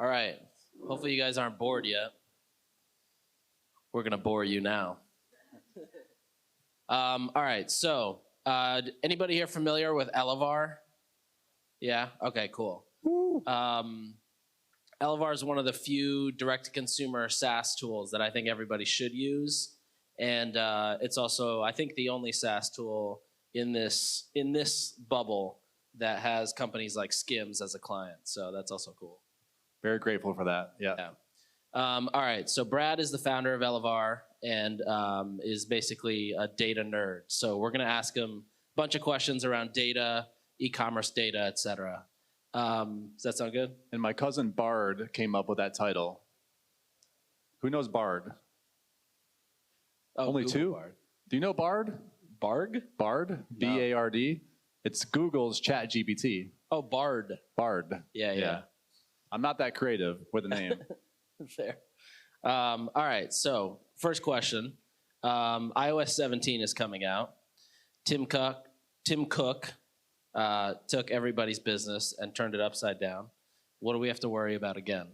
All right. Hopefully you guys aren't bored yet. We're going to bore you now. All right. So, anybody here familiar with Elevar? Yeah? Okay, cool. Elevar is one of the few direct-to-consumer SaaS tools that I think everybody should use. And it's also, I think, the only SaaS tool in this bubble that has companies like Skims as a client. So that's also cool. Very grateful for that. Yeah. All right. So Brad is the founder of Elevar and is basically a data nerd. So we're going to ask him a bunch of questions around data, e-commerce data, et cetera. Does that sound good? And my cousin Bard came up with that title. Who knows Bard? Oh, Only Google two? Bard. Do you know Bard? Bard? Bard? B-A-R-D? It's Google's ChatGPT. Oh, Bard. Bard. Yeah. I'm not that creative with a name. Fair. All right. So first question. iOS 17 is coming out. Tim Cook took everybody's business and turned it upside down. What do we have to worry about again?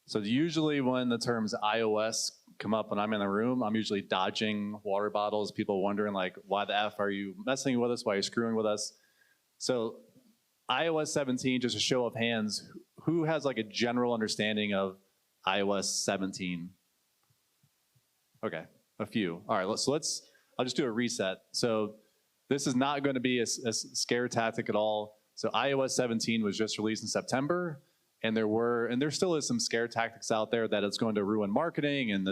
So usually when the terms iOS come up when I'm in the room, I'm usually dodging water bottles, people wondering like, why the F are you messing with us? Why are you screwing with us? So iOS 17, just a show of hands, who has like a general understanding of iOS 17? Okay, a few. All right, I'll just do a reset. So this is not going to be a scare tactic at all. So iOS 17 was just released in September. And there still is some scare tactics out there that it's going to ruin marketing and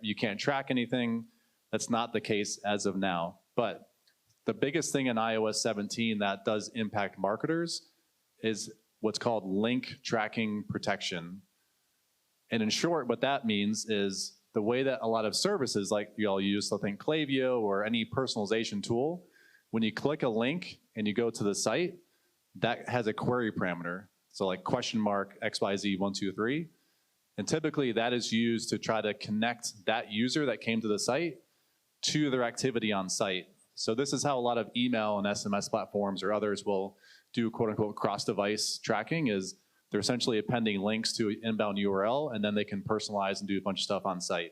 you can't track anything. That's not the case as of now. But the biggest thing in iOS 17 that does impact marketers is what's called link tracking protection. And in short, what that means is the way that a lot of services like you all use, so think Klaviyo or any personalization tool, when you click a link and you go to the site, that has a query parameter. So like question mark XYZ123. And typically that is used to try to connect that user that came to the site to their activity on site. So this is how a lot of email and SMS platforms or others will do quote unquote cross-device tracking is they're essentially appending links to an inbound URL and then they can personalize and do a bunch of stuff on site.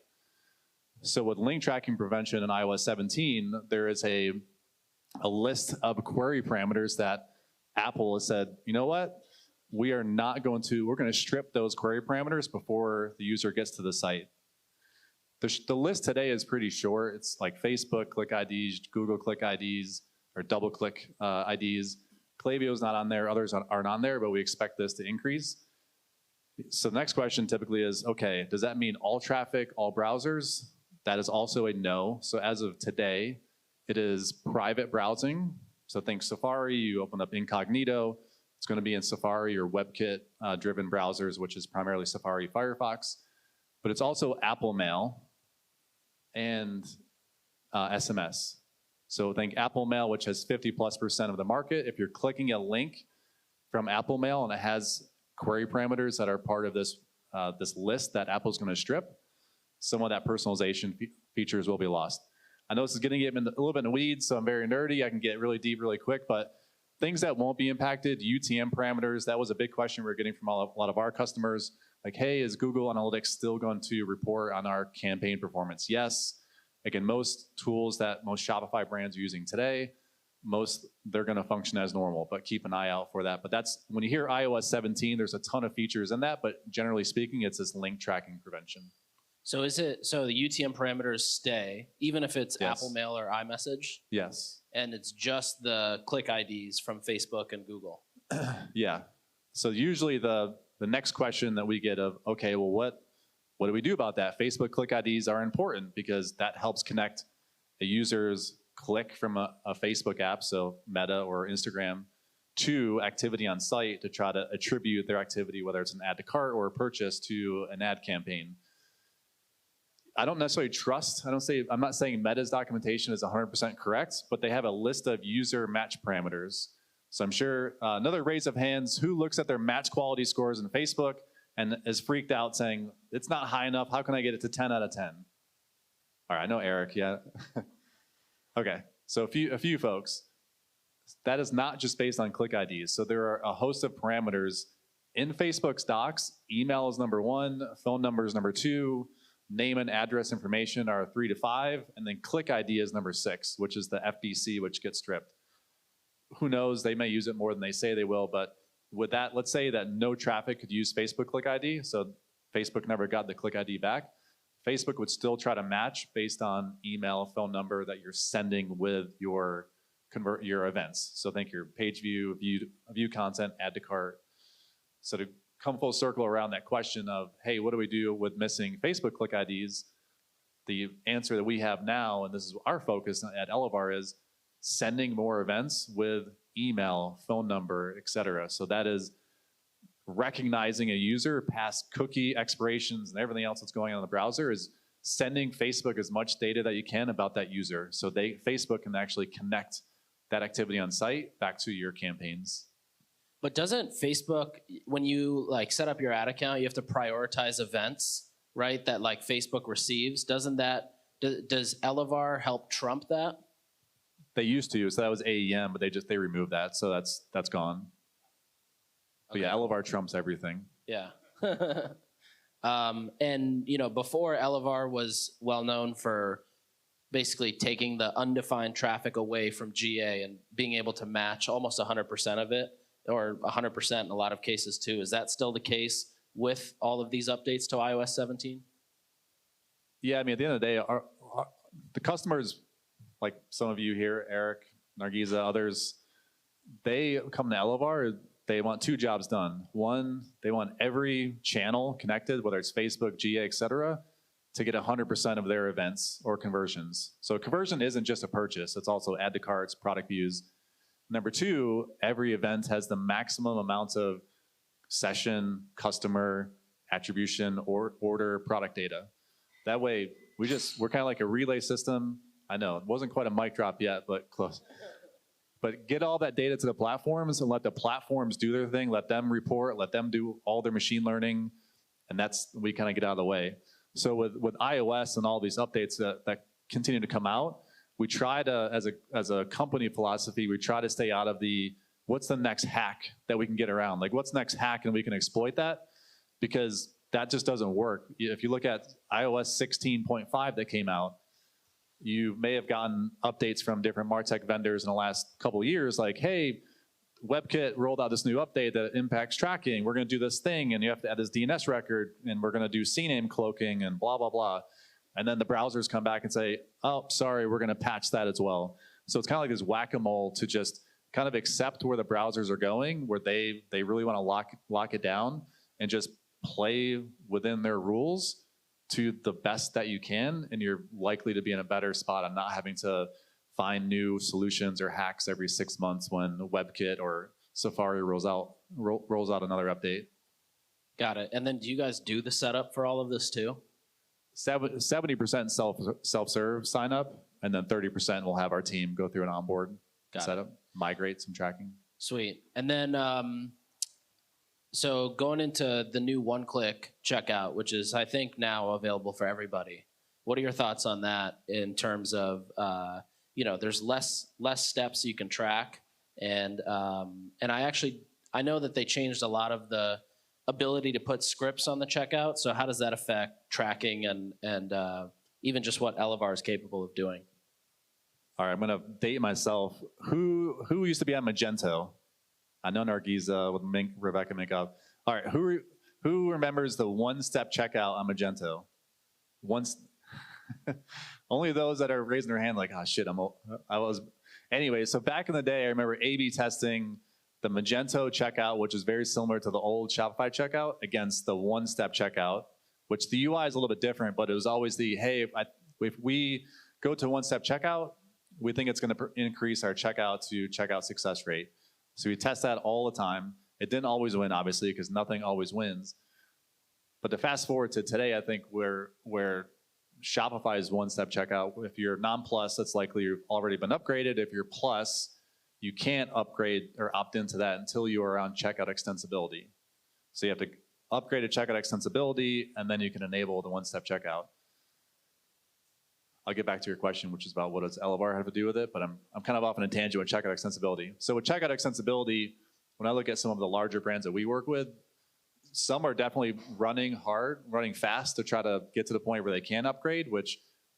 So with link tracking prevention in iOS 17, there is a list of query parameters that Apple has said, you know what? We're going to strip those query parameters before the user gets to the site. The list today is pretty short. It's like Facebook click IDs, Google click IDs, or double click IDs. Klaviyo is not on there, others aren't on there, but we expect this to increase. So the next question typically is, okay, does that mean all traffic, all browsers? That is also a no. So as of today, it is private browsing. So think Safari, you open up incognito, it's going to be in Safari or WebKit-driven browsers, which is primarily Safari, Firefox. But it's also Apple Mail and SMS. So think Apple Mail, which has 50+% of the market. If you're clicking a link from Apple Mail and it has query parameters that are part of this list that Apple's going to strip, some of that personalization features will be lost. I know this is getting a little bit in the weeds, so I'm very nerdy. I can get really deep really quick, but things that won't be impacted, UTM parameters, that was a big question we were getting from a lot of our customers. Like, hey, is Google Analytics still going to report on our campaign performance? Yes. Again, most tools that most Shopify brands are using today, they're going to function as normal, but keep an eye out for that. But that's, when you hear iOS 17, there's a ton of features in that, but generally speaking, it's this link tracking prevention. So the UTM parameters stay, even if it's Yes. Apple Mail or iMessage? Yes. And it's just the click IDs from Facebook and Google? Yeah. So usually the next question that we get of, okay, well, what do we do about that? Facebook click IDs are important because that helps connect a user's click from a Facebook app, so Meta or Instagram, to activity on site to try to attribute their activity, whether it's an add to cart or a purchase, to an ad campaign. I don't necessarily trust, I'm not saying Meta's documentation is 100% correct, but they have a list of user match parameters. So I'm sure another raise of hands, who looks at their match quality scores in Facebook and is freaked out saying, it's not high enough, how can I get it to 10 out of 10? All right, I know Eric, yeah. Okay, so a few folks. That is not just based on click IDs. So there are a host of parameters In Facebook's docs, email is number 1, phone number is number 2, name and address information are 3 to 5, and then click ID is number 6, which is the FBC, which gets stripped. Who knows, they may use it more than they say they will, but with that, let's say that no traffic could use Facebook click ID, so Facebook never got the click ID back. Facebook would still try to match based on email, phone number that you're sending with your events. So think your page view, view content, add to cart. So to come full circle around that question of, hey, what do we do with missing Facebook click IDs? The answer that we have now, and this is our focus at Elevar, is sending more events with email, phone number, etc. So that is recognizing a user past cookie expirations and everything else that's going on in the browser, is sending Facebook as much data that you can about that user. So Facebook can actually connect that activity on site back to your campaigns. But doesn't Facebook, when you like set up your ad account, you have to prioritize events, right? That like Facebook receives. Does Elevar help trump that? They used to, so that was AEM, but they removed that, so that's gone. But yeah, Elevar trumps everything. Yeah. And before, Elevar was well known for basically taking the undefined traffic away from GA and being able to match almost 100% of it, or 100% in a lot of cases too. Is that still the case with all of these updates to iOS 17? Yeah, I mean, at the end of the day, the customers, like some of you here, Eric, Nargiza, others, they come to Elevar, they want 2 jobs done. One, they want every channel connected, whether it's Facebook, GA, et cetera, to get 100% of their events or conversions. So conversion isn't just a purchase, it's also add to carts, product views. Number 2, every event has the maximum amounts of session, customer, attribution, or order product data. That way, we're kind of like a relay system. I know, it wasn't quite a mic drop yet, but close. But get all that data to the platforms and let the platforms do their thing, let them report, let them do all their machine learning, and we kind of get out of the way. So with iOS and all these updates that continue to come out, we try to, as a company philosophy, we try to stay out of what's the next hack that we can get around? Like, what's the next hack and we can exploit that? Because that just doesn't work. If you look at iOS 16.5 that came out, you may have gotten updates from different MarTech vendors in the last couple of years, like, hey, WebKit rolled out this new update that impacts tracking. We're going to do this thing, and you have to add this DNS record, and we're going to do CNAME cloaking, and blah, blah, blah. And then the browsers come back and say, oh, sorry, we're going to patch that as well. So it's kind of like this whack-a-mole to just kind of accept where the browsers are going, where they really want to lock it down and just play within their rules to the best that you can, and you're likely to be in a better spot on not having to find new solutions or hacks every 6 months when WebKit or Safari rolls out another update. Got it. And then do you guys do the setup for all of this too? 70% self-serve sign up, and then 30% will have our team go through an onboard setup, migrate some tracking. Sweet. And then, so going into the new one-click checkout, which is, I think, now available for everybody. What are your thoughts on that in terms of, there's less steps you can track, and I know that they changed a lot of the ability to put scripts on the checkout. So how does that affect tracking and even just what Elevar is capable of doing? All right, I'm going to date myself. Who used to be on Magento? I know Nargiza with Rebecca Minkoff. All right, who remembers the one-step checkout on Magento? Only those that are raising their hand like, oh shit, Anyway, so back in the day, I remember A/B testing the Magento checkout, which is very similar to the old Shopify checkout, against the one-step checkout, which the UI is a little bit different, but it was always hey, if we go to one-step checkout, we think it's going to increase our checkout success rate. So we test that all the time. It didn't always win, obviously, because nothing always wins. But to fast forward to today, I think where Shopify's one-step checkout, if you're non-plus, that's likely you've already been upgraded. If you're plus, you can't upgrade or opt into that until you are on checkout extensibility. So you have to upgrade to checkout extensibility, and then you can enable the one-step checkout. I'll get back to your question, which is about what does Elevar have to do with it, but I'm kind of off on a tangent with checkout extensibility. So with checkout extensibility, when I look at some of the larger brands that we work with, some are definitely running hard, running fast to try to get to the point where they can upgrade, which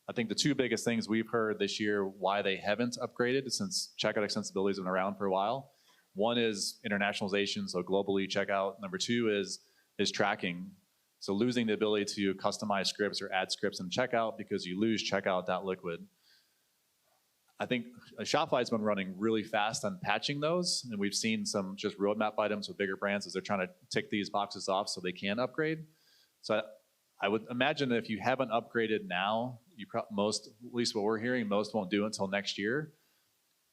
I think the two biggest things we've heard this year why they haven't upgraded since checkout extensibility has been around for a while. One is internationalization, so globally checkout. Number two is tracking. So losing the ability to customize scripts or add scripts in checkout because you lose checkout.liquid. I think Shopify's been running really fast on patching those, and we've seen some just roadmap items with bigger brands as they're trying to tick these boxes off so they can upgrade. So I would imagine that if you haven't upgraded now, most, at least what we're hearing, most won't do it until next year.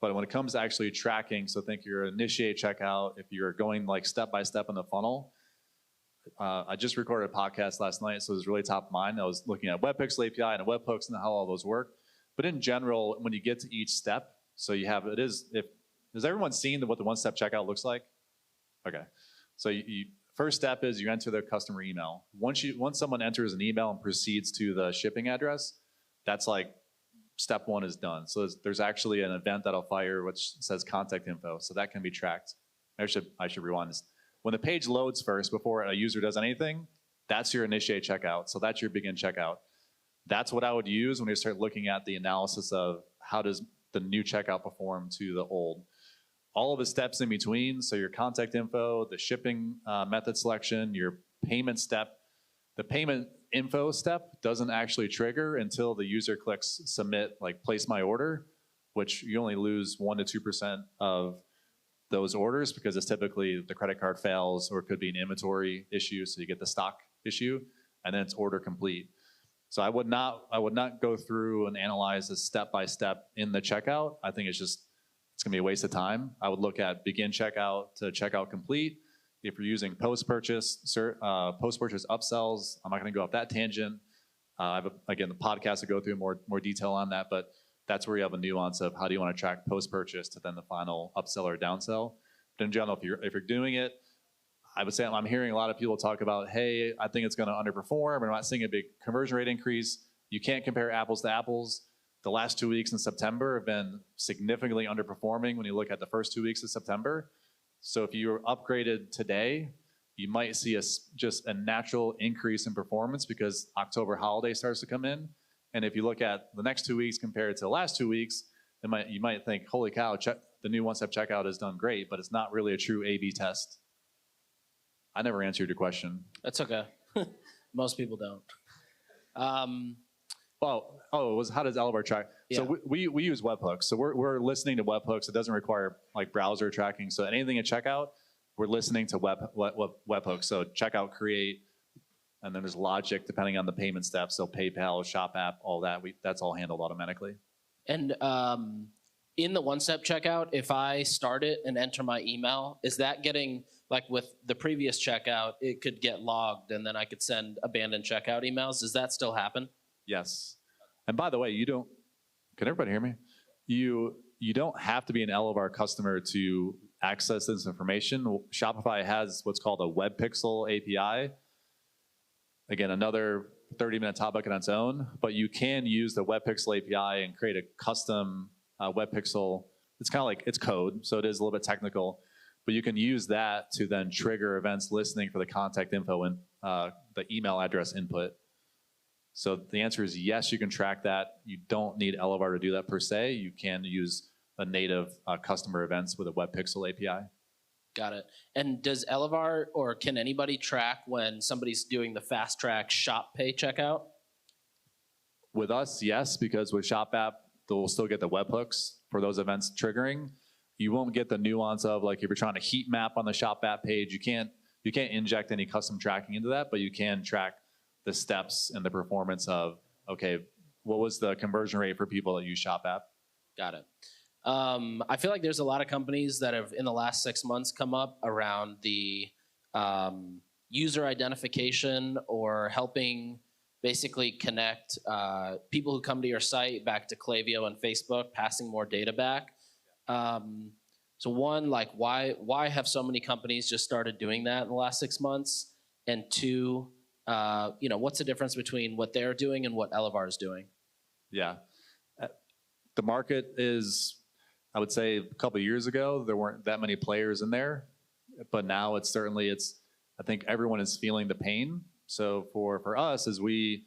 But when it comes to actually tracking, so think you're initiate checkout, if you're going like step by step in the funnel. I just recorded a podcast last night, so it was really top of mind. I was looking at webpixel API and webhooks and how all those work. But in general, when you get to each step, so you have, has everyone seen what the one-step checkout looks like? Okay. So first step is you enter their customer email. Once someone enters an email and proceeds to the shipping address, that's like step one is done. So there's actually an event that'll fire which says contact info. So that can be tracked. I should rewind this. When the page loads first before a user does anything, that's your initiate checkout. So that's your begin checkout. That's what I would use when you start looking at the analysis of how does the new checkout perform to the old. All of the steps in between, so your contact info, the shipping method selection, your payment step. The payment info step doesn't actually trigger until the user clicks submit, like place my order, which you only lose 1% to 2% of those orders because it's typically the credit card fails or it could be an inventory issue, so you get the stock issue, and then it's order complete. So I would not go through and analyze this step by step in the checkout. I think it's gonna be a waste of time. I would look at begin checkout to checkout complete. If you're using post-purchase upsells, I'm not gonna go off that tangent. Again, the podcast will go through more detail on that, but that's where you have a nuance of how do you wanna track post-purchase to then the final upsell or downsell. But in general, if you're doing it, I would say I'm hearing a lot of people talk about, hey, I think it's going to underperform. I'm not seeing a big conversion rate increase. You can't compare apples to apples. The last 2 weeks in September have been significantly underperforming when you look at the first 2 weeks of September. So if you were upgraded today, you might see just a natural increase in performance because October holiday starts to come in. And if you look at the next 2 weeks compared to the last 2 weeks, you might think, holy cow, the new one-step checkout has done great, but it's not really a true A/B test. I never answered your question. That's okay. Most people don't. It was how does Elevar track? Yeah. So we use webhooks. So we're listening to webhooks. It doesn't require like browser tracking. So anything at checkout, we're listening to webhooks. So checkout, create, and then there's logic depending on the payment steps. So PayPal, Shop App, all that. That's all handled automatically. And in the one-step checkout, if I start it and enter my email, is that getting, like with the previous checkout, it could get logged and then I could send abandoned checkout emails? Does that still happen? Yes. And by the way, can everybody hear me? You don't have to be an Elevar customer to access this information. Shopify has what's called a webpixel API. Again, another 30-minute topic on its own, but you can use the webpixel API and create a custom webpixel. It's kind of like, it's code, so it is a little bit technical, but you can use that to then trigger events listening for the contact info and the email address input. So the answer is yes, you can track that. You don't need Elevar to do that per se. You can use a native customer events with a webpixel API. Got it. And does Elevar or can anybody track when somebody's doing the fast track Shop Pay checkout? With us, yes, because with Shop App, they'll still get the webhooks for those events triggering. You won't get the nuance of like if you're trying to heat map on the Shop App page, you can't inject any custom tracking into that, but you can track the steps and the performance of, okay, what was the conversion rate for people that use Shop App? Got it. I feel like there's a lot of companies that have in the last 6 months come up around the user identification or helping basically connect people who come to your site back to Klaviyo and Facebook, passing more data back. So one, like why have so many companies just started doing that in the last 6 months? And two, what's the difference between what they're doing and what Elevar is doing? Yeah, the market is, I would say a couple of years ago, there weren't that many players in there, but now it's I think everyone is feeling the pain. So for us, is we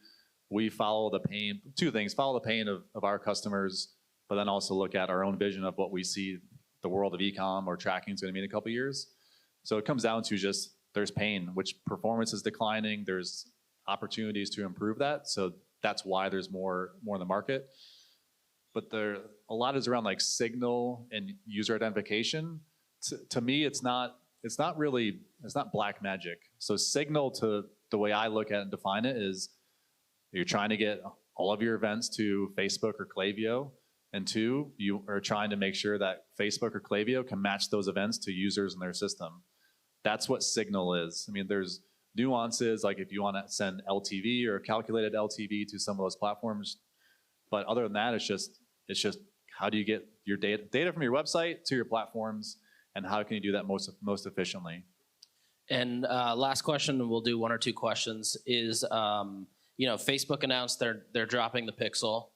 follow the pain, two things: follow the pain of our customers, but then also look at our own vision of what we see the world of e-com or tracking is going to be in a couple of years. So it comes down to just there's pain, which performance is declining. There's opportunities to improve that. So that's why there's more in the market. But a lot is around like signal and user identification. To me, it's not black magic. So signal, to the way I look at and define it, is you're trying to get all of your events to Facebook or Klaviyo. And two, you are trying to make sure that Facebook or Klaviyo can match those events to users in their system. That's what signal is. I mean, there's nuances, like if you want to send LTV or calculated LTV to some of those platforms. But other than that, it's just how do you get your data from your website to your platforms, and how can you do that most efficiently? And last question, and we'll do one or two questions, is Facebook announced they're dropping the Pixel.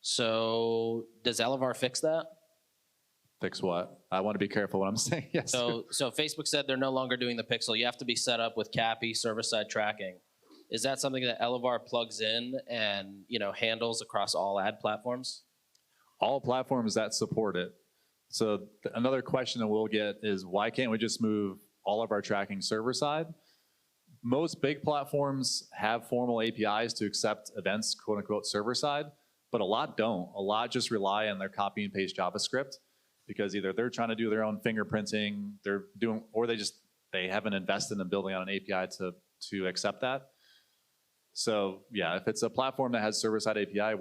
So does Elevar fix that? Fix what? I want to be careful what I'm saying. Yes. So Facebook said they're no longer doing the Pixel. You have to be set up with CAPI, server-side tracking. Is that something that Elevar plugs in and handles across all ad platforms? All platforms that support it. So another question that we'll get is, why can't we just move all of our tracking server-side? Most big platforms have formal APIs to accept events, quote unquote, server-side, but a lot don't. A lot just rely on their copy and paste JavaScript, because either they're trying to do their own fingerprinting, or they haven't invested in building on an API to accept that. So yeah, if it's a platform that has server-side API,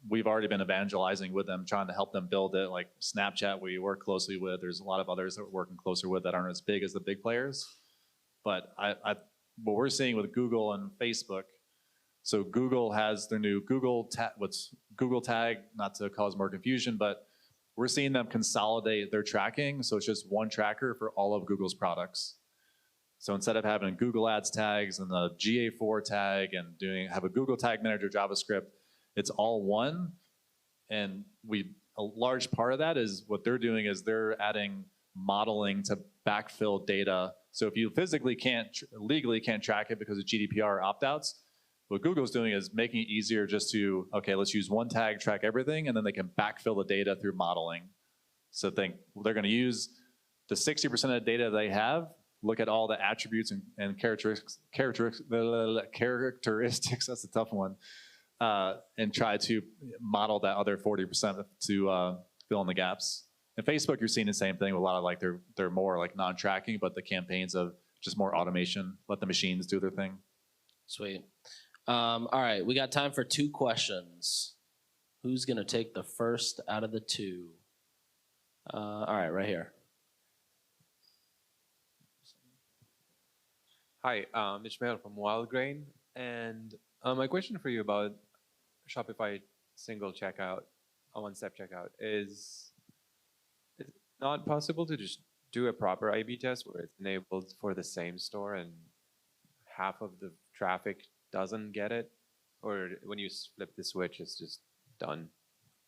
we've already been evangelizing with them, trying to help them build it. Like Snapchat, we work closely with. There's a lot of others that we're working closer with that aren't as big as the big players. But what we're seeing with Google and Facebook, so Google has their new Google Tag, not to cause more confusion, but we're seeing them consolidate their tracking. So it's just one tracker for all of Google's products. So instead of having Google Ads tags and the GA4 tag and have a Google Tag Manager JavaScript, it's all one. And a large part of that is what they're doing is they're adding modeling to backfill data. So if you legally can't track it because of GDPR opt-outs, what Google's doing is making it easier just to, okay, let's use one tag, track everything, and then they can backfill the data through modeling. So they're going to use the 60% of the data they have, look at all the attributes and characteristics, that's a tough one, and try to model that other 40% to fill in the gaps. And Facebook, you're seeing the same thing with a lot of they're more like non-tracking, but the campaigns of just more automation, let the machines do their thing. Sweet. All right, we got time for two questions. Who's gonna take the first out of the two? All right, right here. Hi, Ishmael from Wildgrain, and my question for you about Shopify single checkout, a one-step checkout, is it not possible to just do a proper A/B test where it's enabled for the same store and half of the traffic doesn't get it, or when you flip the switch, it's just done?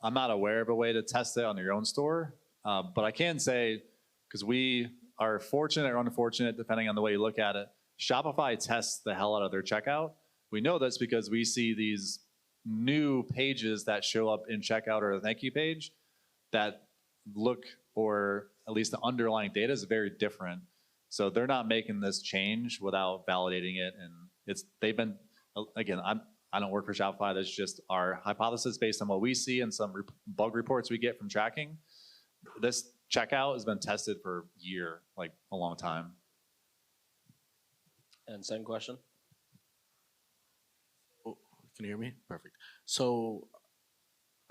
I'm not aware of a way to test it on your own store, but I can say, because we are fortunate or unfortunate, depending on the way you look at it, Shopify tests the hell out of their checkout. We know this because we see these new pages that show up in checkout or the thank you page that look, or at least the underlying data is very different. So they're not making this change without validating it. And they've been, again, I don't work for Shopify. That's just our hypothesis based on what we see and some bug reports we get from tracking. This checkout has been tested for a year, like a long time. And second question. Oh, can you hear me? Perfect. So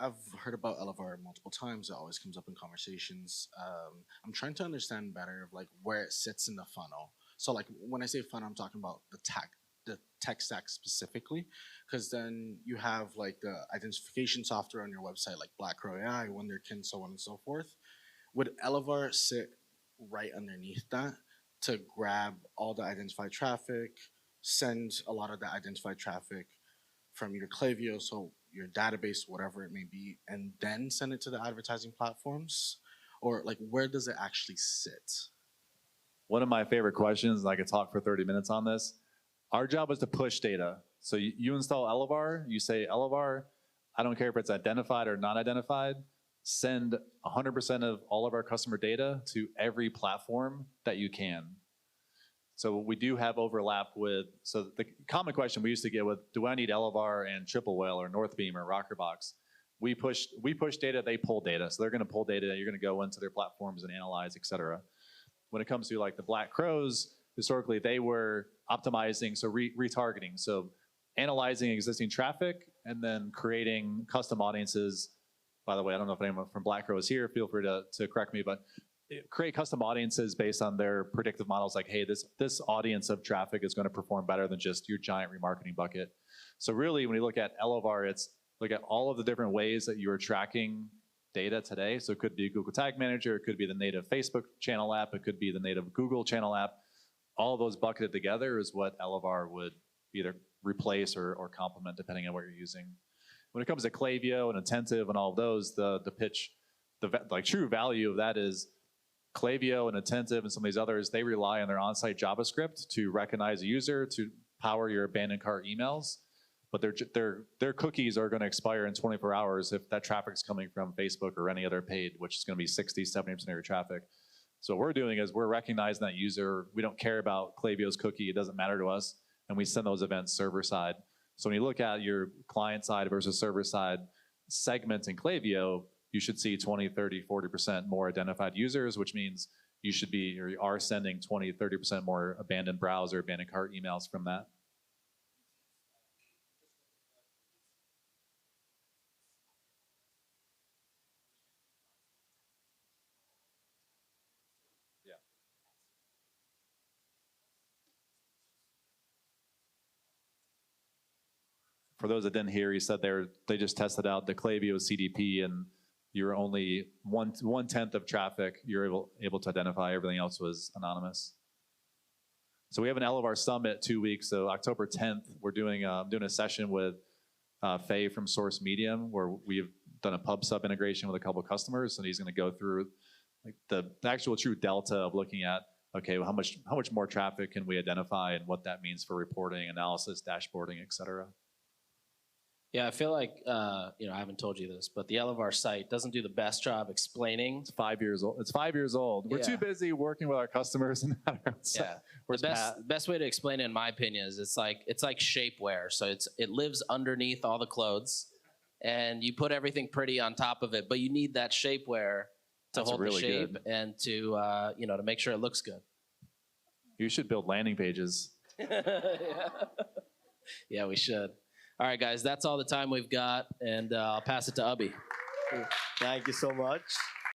I've heard about Elevar multiple times. It always comes up in conversations. I'm trying to understand better of like where it sits in the funnel. So like when I say funnel, I'm talking about the tech stack specifically, because then you have like the identification software on your website, like Black Crow AI, Wonderkin, so on and so forth. Would Elevar sit right underneath that to grab all the identified traffic, send a lot of the identified traffic from your Klaviyo, so your database, whatever it may be, and then send it to the advertising platforms? Or like where does it actually sit? one of my favorite questions, and I could talk for 30 minutes on this. Our job is to push data. So you install Elevar, you say, Elevar, I don't care if it's identified or not identified, send 100% of all of our customer data to every platform that you can. So we do have overlap with, so the common question we used to get with, do I need Elevar and Triple Whale or Northbeam or Rockerbox? We push data, they pull data. So they're gonna pull data, you're gonna go into their platforms and analyze, et cetera. When it comes to like the Black Crows, historically they were optimizing, so retargeting. So analyzing existing traffic and then creating custom audiences. By the way, I don't know if anyone from Black Crow is here, feel free to correct me, but create custom audiences based on their predictive models like, hey, this audience of traffic is gonna perform better than just your giant remarketing bucket. So really, when you look at Elevar, it's look at all of the different ways that you are tracking data today. So it could be Google Tag Manager, it could be the native Facebook channel app, it could be the native Google channel app. All of those bucketed together is what Elevar would either replace or complement depending on what you're using. When it comes to Klaviyo and Attentive and all of those, the pitch, like true value of that is Klaviyo and Attentive and some of these others, they rely on their on-site JavaScript to recognize a user, to power your abandoned cart emails. But their cookies are going to expire in 24 hours if that traffic is coming from Facebook or any other paid, which is going to be 60, 70% of your traffic. So what we're doing is we're recognizing that user. We don't care about Klaviyo's cookie. It doesn't matter to us. And we send those events server side. So when you look at your client side versus server side segments in Klaviyo, you should see 20, 30, 40% more identified users, which means you should be or you are sending 20, 30% more abandoned browser, abandoned cart emails from that. For those that didn't hear, he said they just tested out the Klaviyo CDP, and you're only one tenth of traffic you're able to identify. Everything else was anonymous. So we have an Elevar Summit 2 weeks. So October 10th, we're doing a session with Faye from Source Medium, where we've done a pub sub integration with a couple of customers, and he's going to go through like the actual true delta of looking at, okay, well, how much more traffic can we identify and what that means for reporting, analysis, dashboarding, et cetera. Yeah, I feel like, I haven't told you this, but the Elevar site doesn't do the best job explaining. It's 5 years old. It's 5 years old. We're too busy working with our customers and the best way to explain it, in my opinion, is it's like shapewear. So it lives underneath all the clothes, and you put everything pretty on top of it, but you need that shapewear to hold really the shape and to to make sure it looks good. You should build landing pages. Yeah, we should. All right, guys, that's all the time we've got, and I'll pass it to Ubby. Thank you so much.